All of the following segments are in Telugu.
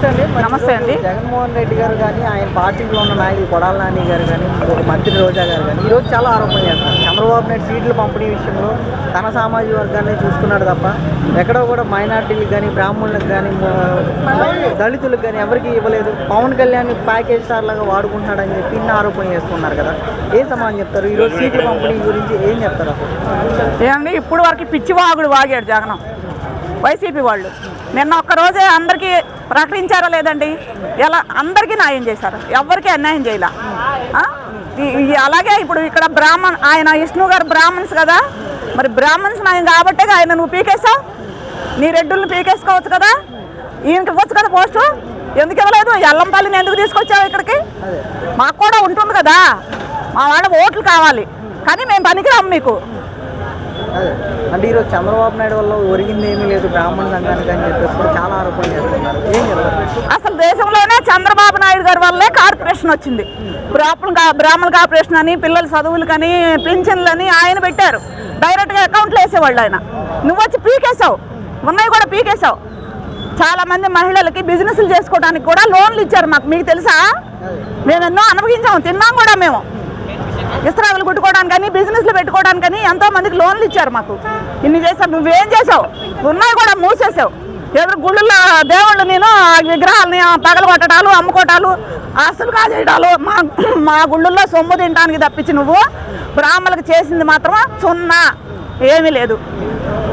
నమస్తే అండి. నమస్తే అండి. జగన్మోహన్ రెడ్డి గారు కానీ ఆయన పార్టీలో ఉన్న నాయకులు కొడాల నాని గారు కానీ మంత్రి రోజా గారు కానీ ఈరోజు చాలా ఆరోపణలు చేస్తారు. చంద్రబాబు నాయుడు సీట్ల పంపిణీ విషయంలో తన సామాజిక వర్గాన్ని చూసుకున్నాడు తప్ప ఎక్కడో కూడా మైనార్టీలకు కానీ బ్రాహ్మణులకు కానీ దళితులకు కానీ ఎవరికి ఇవ్వలేదు. పవన్ కళ్యాణ్ ప్యాకేజ్ స్టార్ లాగా వాడుకుంటున్నాడని చెప్పి ఇన్ని ఆరోపణలు చేస్తున్నారు కదా, ఏం సమాధానం చెప్తారు? ఈరోజు సీట్ల పంపిణీ గురించి ఏం చెప్తారు? ఏమండి, ఇప్పుడు వరకు పిచ్చివాగుడు వాగాడు జగనం వైసీపీ వాళ్ళు. నిన్న ఒక్కరోజే అందరికీ ప్రకటించారా లేదండి? ఎలా అందరికీ న్యాయం చేశారు, ఎవరికి అన్యాయం చేయాల. అలాగే ఇప్పుడు ఇక్కడ ఆయన విష్ణు గారు బ్రాహ్మణ్స్ కదా, మరి బ్రాహ్మణ్స్ న్యాయం కాబట్టే ఆయన నువ్వు పీకేసావు. నీ రెడ్డుల్ని పీకేసుకోవచ్చు కదా, ఈయనకి ఇవ్వచ్చు కదా పోస్టు. ఎందుకు ఇవ్వలేదు? ఎల్లంపల్లిని ఎందుకు తీసుకొచ్చావు ఇక్కడికి? మాకు కూడా ఉంటుంది కదా, మా వాళ్ళ ఓట్లు కావాలి, కానీ మేము పనికిరాము మీకు. అంటే ఈరోజు చంద్రబాబు నాయుడు వల్ల ఒరిగింది ఏమీ లేదు బ్రాహ్మణ సంఘానికి అని చెప్పేసి కూడా చాలా ఆరోపణలు చేస్తున్నారు. ఏం చెప్తారు? అసలు దేశంలోనే చంద్రబాబు నాయుడు గారి వల్లే కార్పొరేషన్ వచ్చింది. బ్రాహ్మణ కార్పొరేషన్ అని, పిల్లల చదువులకని, పింఛన్లని ఆయన పెట్టారు. డైరెక్ట్గా అకౌంట్లు వేసేవాళ్ళు ఆయన. నువ్వు వచ్చి పీకేసావు, ఉన్నాయి కూడా పీకేసావు. చాలా మంది మహిళలకి బిజినెస్లు చేసుకోవడానికి కూడా లోన్లు ఇచ్చారు మాకు, మీకు తెలుసా? మేము ఎన్నో అనుభవించాము, తిన్నాం కూడా. మేము ఇస్త్రావులు కుట్టుకోవడానికని, బిజినెస్లు పెట్టుకోవడానికని ఎంతో మందికి లోన్లు ఇచ్చారు మాకు. ఇన్ని చేసావు. నువ్వేం చేసావు? ఉన్నాయి కూడా మూసేసావు. ఎదురు గుళ్ళల్లో దేవుళ్ళు నేను విగ్రహాలని పగలగొట్టడాలు, అమ్ముకోవటాలు, ఆస్తులు కాజేయడాలు, మా గుళ్ళల్లో సొమ్ము తినడానికి తప్పించి నువ్వు బ్రాహ్మణులకు చేసింది మాత్రం సున్నా, ఏమీ లేదు.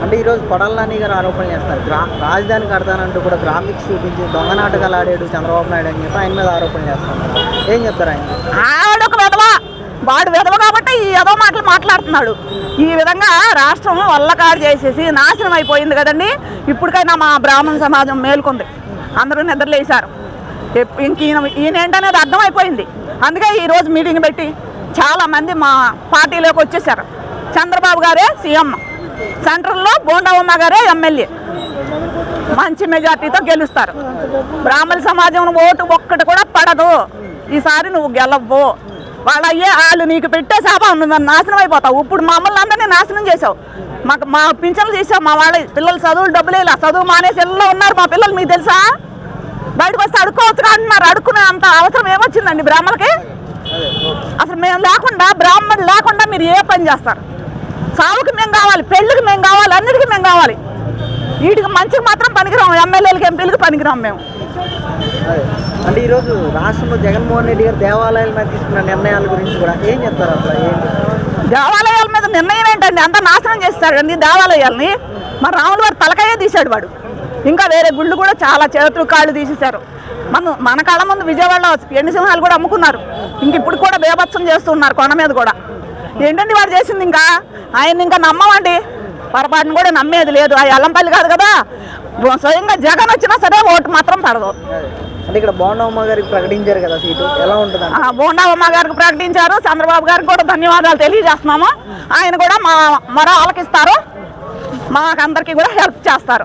అంటే ఈరోజు కొడాల నాని గారు ఆరోపణలు చేస్తారు. రాజధాని కడతానంటూ కూడా గ్రాఫిక్స్ చూపించి దొంగ నాటకాలు ఆడాడు చంద్రబాబు నాయుడు అని చెప్పి ఆయన మీద ఆరోపణలు చేస్తున్నారు. ఏం చెప్తారు ఆయన? ఆడొక విధవ, వాడు విధవ కాబట్టి ఈ విధవ మాటలు మాట్లాడుతున్నాడు. ఈ విధంగా రాష్ట్రం వల్లకాడు చేసేసి నాశనం అయిపోయింది కదండి. ఇప్పటికైనా మా బ్రాహ్మణ సమాజం మేలుకుంది, అందరూ నిద్రలేశారు. ఇంక ఈయన ఏంటనేది అర్థమైపోయింది. అందుకే ఈరోజు మీటింగ్ పెట్టి చాలామంది మా పార్టీలోకి వచ్చేసారు. చంద్రబాబు గారే సీఎం, సెంట్రల్లో బోండవమ్మ గారే ఎమ్మెల్యే, మంచి మెజార్టీతో గెలుస్తారు. బ్రాహ్మణ సమాజం ఓటు ఒక్కటి కూడా పడదు. ఈసారి నువ్వు గెలవ్వు. వాళ్ళు నీకు పెట్టే శాప నువ్వు నాశనం అయిపోతావు. ఇప్పుడు మమ్మల్ని అందరినీ నాశనం చేసావు. మా పింఛన్లు చేసావు. మా వాళ్ళ పిల్లలు చదువులు డబ్బులు ఇలా చదువు మానేసి ఎల్లో ఉన్నారు మా పిల్లలు, మీకు తెలుసా? బయటకు వస్తే అడుక్కోవచ్చు అంటున్నారు. అడుక్కునే అంత అవసరం ఏమొచ్చిందండి బ్రాహ్మణులకి? అసలు మేము లేకుండా, బ్రాహ్మణులు లేకుండా మీరు ఏ పని చేస్తారు? సావుకి మేము కావాలి, పెళ్ళికి మేము కావాలి, అన్నిటికీ మేము కావాలి. వీటికి మంచికి మాత్రం పనికిరాము, ఎమ్మెల్యేలకి ఎంపీలకి పనికిరాము మేము. అంటే ఈరోజు రాష్ట్రంలో జగన్మోహన్ రెడ్డి గారు దేవాలయాల మీద తీసుకున్న నిర్ణయాల గురించి కూడా ఏం చెప్తారు? అసలు దేవాలయాల మీద నిర్ణయం ఏంటండి? అంతా నాశనం చేస్తాడండి దేవాలయాల్ని. మన రాముల వారి తలకాయే తీశాడు వాడు. ఇంకా వేరే గుళ్ళు కూడా చాలా చేతులు కాళ్ళు తీసేశారు. మన కళ్ళ ముందు విజయవాడలో ఎండు సింహాలు కూడా అమ్ముకున్నారు. ఇంక ఇప్పుడు కూడా బేభత్సం చేస్తున్నారు కొండ మీద కూడా. ఏంటండి వాడు చేసింది? ఇంకా ఆయన ఇంకా నమ్మమండి, పొరపాటును కూడా నమ్మేది లేదు. ఆ ఎల్లంపల్లి కాదు కదా, స్వయంగా జగన్ వచ్చినా సరే ఓటు మాత్రం పడదు. అంటే ఇక్కడ బోండవమ్మ గారికి ప్రకటించారు కదా సీటు, ఎలా ఉంటుంది? బోండవమ్మ గారికి ప్రకటించారు. చంద్రబాబు గారికి కూడా ధన్యవాదాలు తెలియజేస్తున్నాము. ఆయన కూడా మా మరో ఆలకిస్తారు, మాకందరికీ కూడా హెల్ప్ చేస్తారు.